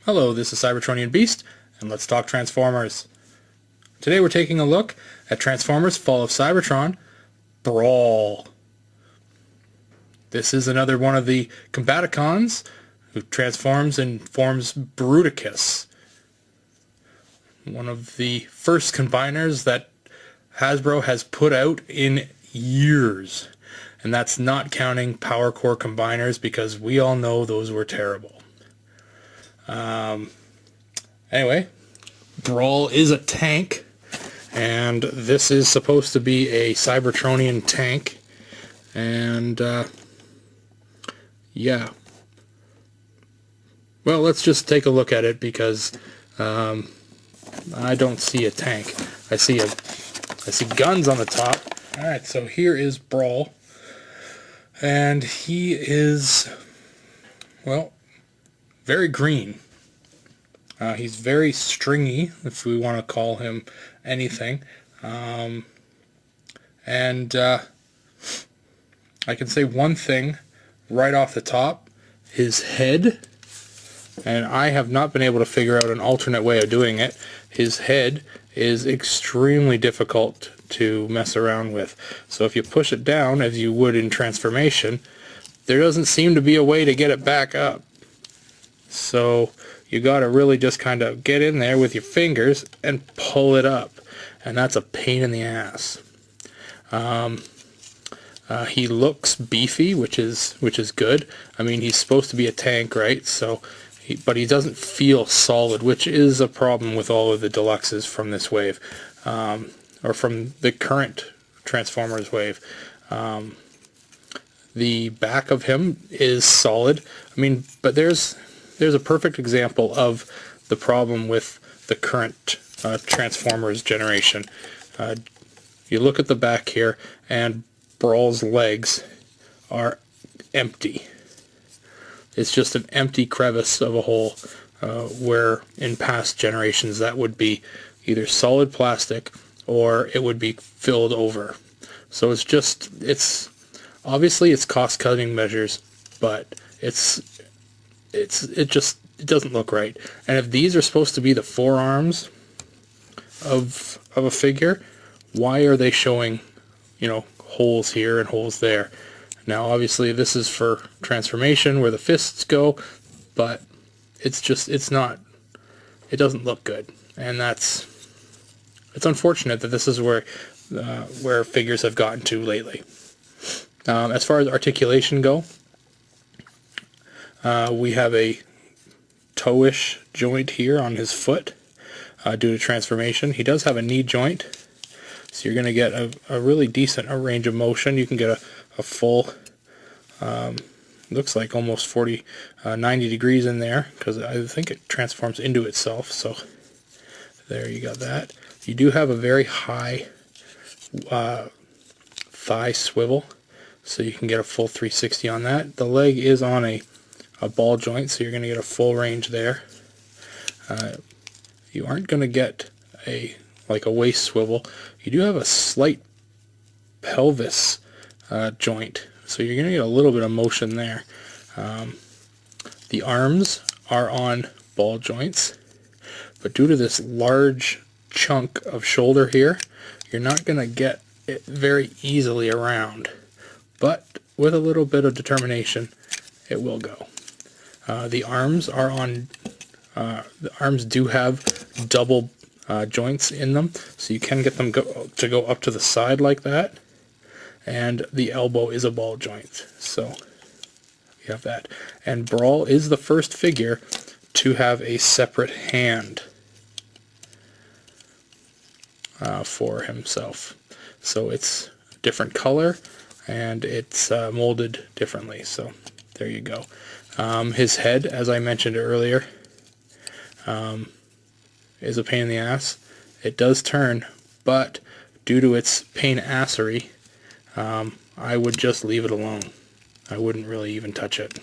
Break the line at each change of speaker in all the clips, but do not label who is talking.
Hello, this is Cybertronian Beast, and let's talk Transformers. Today we're taking a look at Transformers Fall of Cybertron, Brawl. This is another one of the Combaticons who transforms and forms Bruticus. One of the first combiners that Hasbro has put out in years. And that's not counting Power Core combiners, because we all know those were terrible. Anyway, Brawl is a tank, and this is supposed to be a Cybertronian tank, and yeah. Well, let's just take a look at it, because I don't see a tank. I see guns on the top. Alright, so here is Brawl, and he is, well, very green. He's very stringy, if we want to call him anything. And I can say one thing right off the top. His head, and I have not been able to figure out an alternate way of doing it, his head is extremely difficult to mess around with. So if you push it down, as you would in transformation, there doesn't seem to be a way to get it back up. So you gotta really just kind of get in there with your fingers and pull it up, and that's a pain in the ass. He looks beefy, which is good. I mean, he's supposed to be a tank, right? So, but he doesn't feel solid, which is a problem with all of the Deluxes from this wave, or from the current Transformers wave. The back of him is solid. I mean, but there's a perfect example of the problem with the current Transformers generation. You look at the back here, and Brawl's legs are empty. It's just an empty crevice of a hole, where in past generations that would be either solid plastic or it would be filled over. So it's obviously cost-cutting measures, but it doesn't look right. And if these are supposed to be the forearms of a figure, why are they showing, holes here and holes there? Now obviously this is for transformation where the fists go, but it doesn't look good. And it's unfortunate that this is where figures have gotten to lately. As far as articulation go, we have a toe-ish joint here on his foot due to transformation. He does have a knee joint, so you're going to get a really decent range of motion. You can get a full, looks like almost 90 degrees in there, because I think it transforms into itself. So there, you got that. You do have a very high thigh swivel, so you can get a full 360 on that. The leg is on a ball joint, so you're going to get a full range there. You aren't going to get a waist swivel. You do have a slight pelvis joint, so you're going to get a little bit of motion there. The arms are on ball joints, but due to this large chunk of shoulder here, you're not going to get it very easily around, but with a little bit of determination it will go. The arms are on. The arms do have double joints in them, so you can get them to go up to the side like that. And the elbow is a ball joint, so you have that. And Brawl is the first figure to have a separate hand for himself. So it's a different color, and it's molded differently. So there you go. His head, as I mentioned earlier, is a pain in the ass. It does turn, but due to its pain-assery, I would just leave it alone. I wouldn't really even touch it.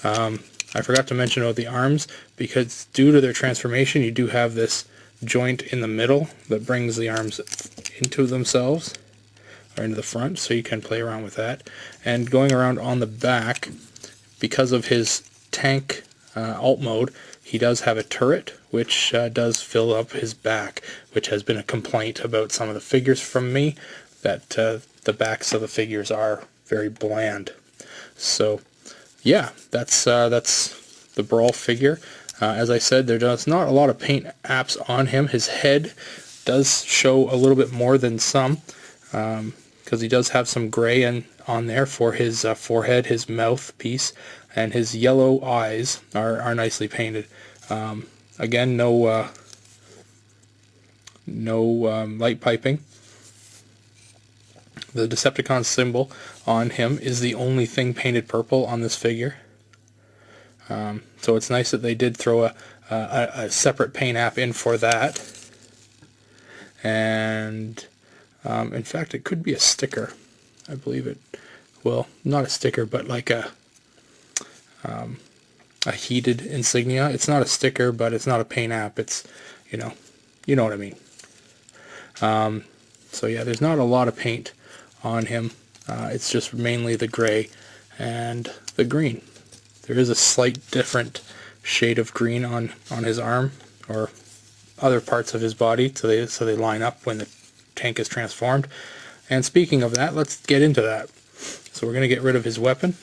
I forgot to mention about the arms, because due to their transformation, you do have this joint in the middle that brings the arms into themselves, or into the front, so you can play around with that. And going around on the back, because of his tank alt mode, he does have a turret, which does fill up his back, which has been a complaint about some of the figures from me, that the backs of the figures are very bland. So yeah, that's the Brawl figure. As I said, there's not a lot of paint apps on him. His head does show a little bit more than some, because he does have some gray on there for his forehead, his mouth piece, and his yellow eyes are nicely painted. Again, no light piping. The Decepticon symbol on him is the only thing painted purple on this figure. So it's nice that they did throw a separate paint app in for that. And in fact, it could be a sticker. I believe it. Well, not a sticker, but like a heated insignia. It's not a sticker, but it's not a paint app. It's, you know what I mean. So yeah, there's not a lot of paint on him. It's just mainly the gray and the green. There is a slight different shade of green on his arm or other parts of his body, so they line up when the tank is transformed. And speaking of that, let's get into that. So we're going to get rid of his weapon.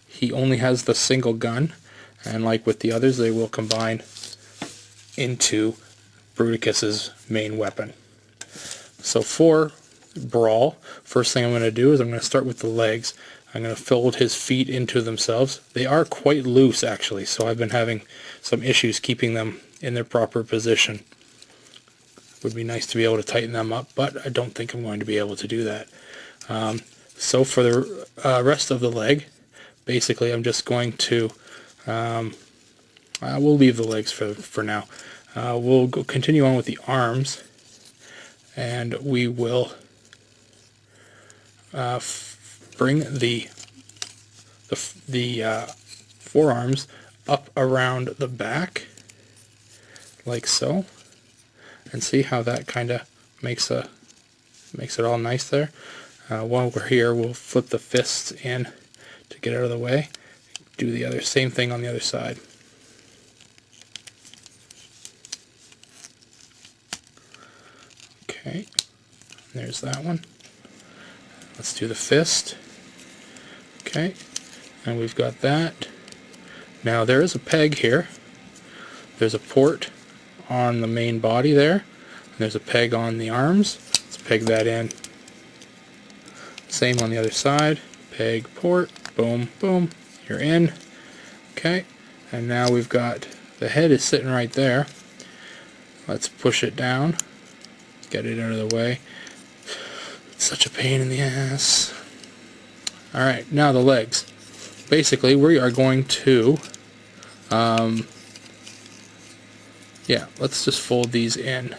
He only has the single gun, and like with the others, they will combine into Bruticus's main weapon. So for Brawl, first thing I'm going to do is I'm going to start with the legs. I'm going to fold his feet into themselves. They are quite loose actually, so I've been having some issues keeping them in their proper position. Would be nice to be able to tighten them up, but I don't think I'm going to be able to do that. So for the rest of the leg, basically I'm just going to, we'll leave the legs for now. We'll continue on with the arms, and we will bring the forearms up around the back, like so, and see how that kind of makes it all nice there. While we're here, we'll flip the fists in to get out of the way. Do the same thing on the other side. Okay, there's that one. Let's do the fist. Okay, and we've got that. Now there is a peg here. There's a port on the main body there. And there's a peg on the arms. Let's peg that in. Same on the other side. Peg, port, boom, boom. You're in. Okay, and now we've got the head is sitting right there. Let's push it down. Get it out of the way. It's such a pain in the ass. Alright, now the legs. Basically, we are going to, yeah, let's just fold these in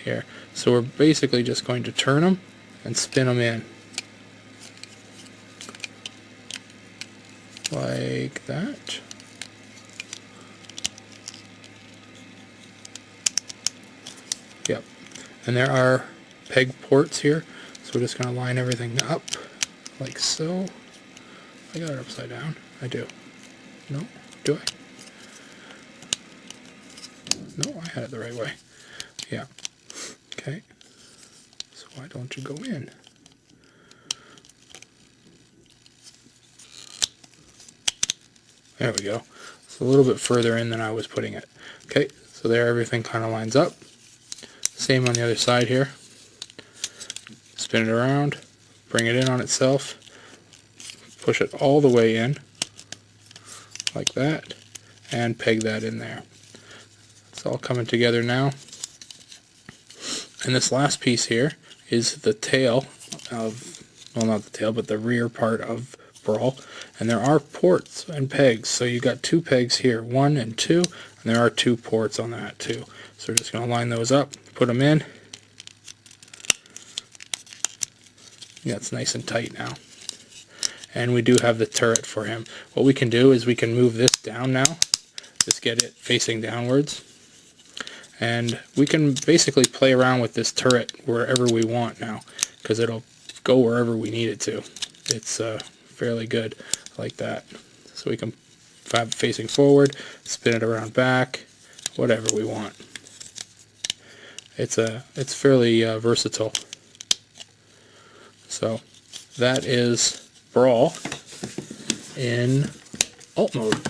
here. So we're basically just going to turn them and spin them in. Like that. Yep. And there are peg ports here, so we're just going to line everything up like so. I got it upside down. I do. No? Do I? No, I had it the right way. Yeah. Okay. So why don't you go in? There we go. It's a little bit further in than I was putting it. Okay, so there everything kind of lines up. Same on the other side here. Spin it around, bring it in on itself, push it all the way in, like that, and peg that in there. It's all coming together now. And this last piece here is the tail of, well, not the tail, but the rear part of Brawl. And there are ports and pegs, so you got two pegs here, 1 and 2, and there are 2 ports on that too. So we're just going to line those up, put them in. Yeah, it's nice and tight now. And we do have the turret for him. What we can do is we can move this down now, just get it facing downwards. And we can basically play around with this turret wherever we want now, because it'll go wherever we need it to. It's fairly good like that. So we can facing forward, spin it around back, whatever we want. It's fairly versatile. So that is Brawl in alt mode.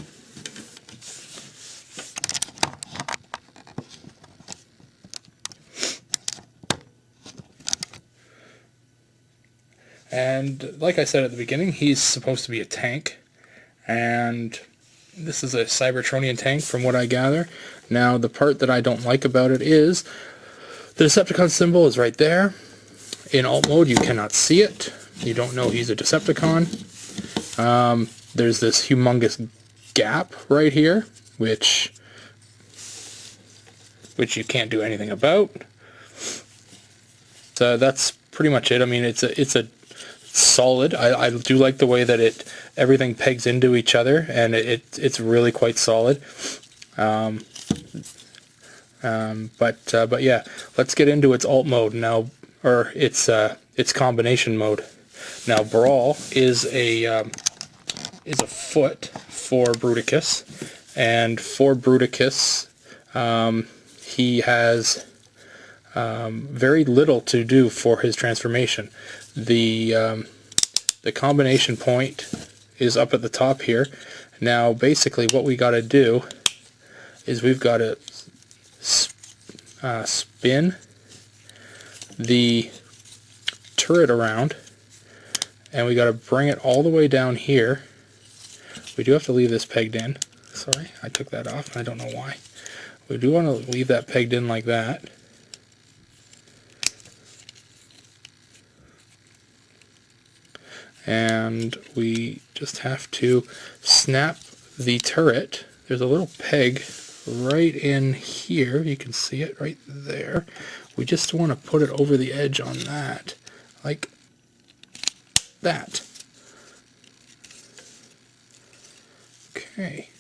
And like I said at the beginning, he's supposed to be a tank, and this is a Cybertronian tank from what I gather. Now the part that I don't like about it is the Decepticon symbol is right there. In alt mode you cannot see it. You don't know he's a Decepticon. There's this humongous gap right here, which you can't do anything about. So that's pretty much it. I mean, it's a solid. I do like the way that everything pegs into each other, and it's really quite solid. But yeah, let's get into its alt mode now, or its combination mode. Now, Brawl is a foot for Bruticus, and for Bruticus, he has very little to do for his transformation. The combination point is up at the top here. Now, basically, what we got to do is we've got to spin the turret around, and we got to bring it all the way down here. We do have to leave this pegged in. Sorry, I took that off. I don't know why. We do want to leave that pegged in like that. And we just have to snap the turret. There's a little peg right in here. You can see it right there. We just want to put it over the edge on that, like that. Okay.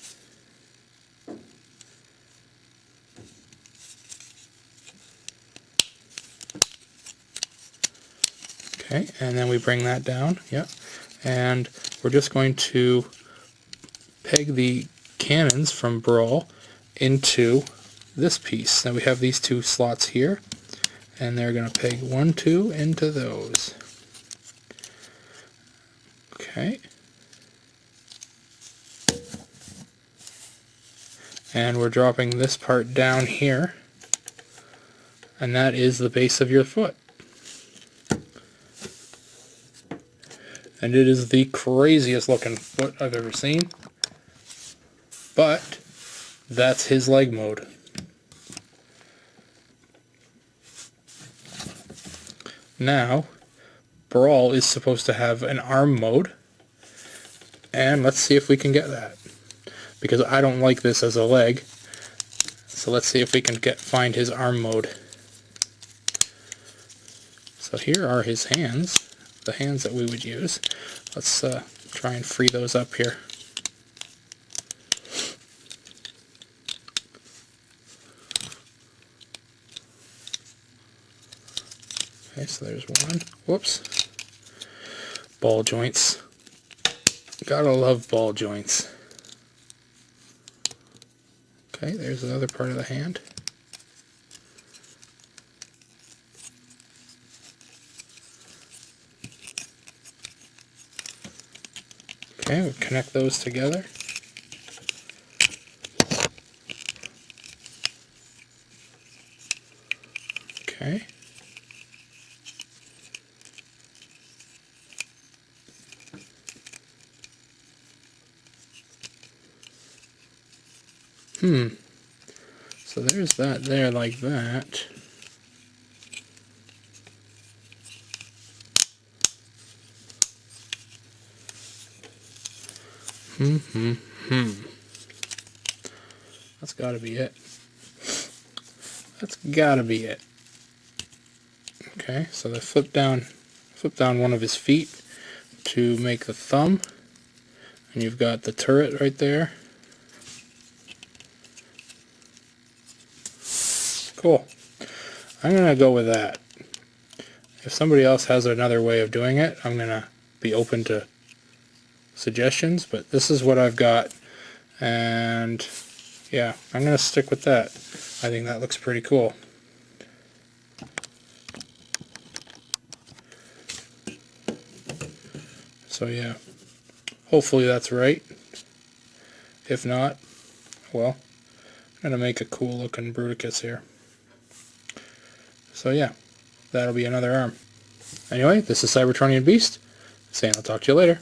Okay, and then we bring that down, yep. And we're just going to peg the cannons from Brawl into this piece. Now we have these two slots here, and they're going to peg 1, 2 into those. Okay. And we're dropping this part down here, and that is the base of your foot. And it is the craziest looking foot I've ever seen. But that's his leg mode. Now, Brawl is supposed to have an arm mode. And let's see if we can get that. Because I don't like this as a leg. So let's see if we can find his arm mode. So here are his hands. The hands that we would use. Let's try and free those up here. Okay, so there's one. Whoops. Ball joints. Gotta love ball joints. Okay, there's another part of the hand. Okay, we'll connect those together. Okay. So there's that there like that. That's gotta be it. That's gotta be it. Okay, so they flip down one of his feet to make the thumb, and you've got the turret right there. Cool. I'm gonna go with that. If somebody else has another way of doing it, I'm gonna be open to suggestions, but this is what I've got And yeah, I'm going to stick with that. I think that looks pretty cool. So yeah, hopefully that's right. If not, well, I'm going to make a cool looking Bruticus here. So yeah, that'll be another arm. Anyway, this is Cybertronian Beast, saying I'll talk to you later.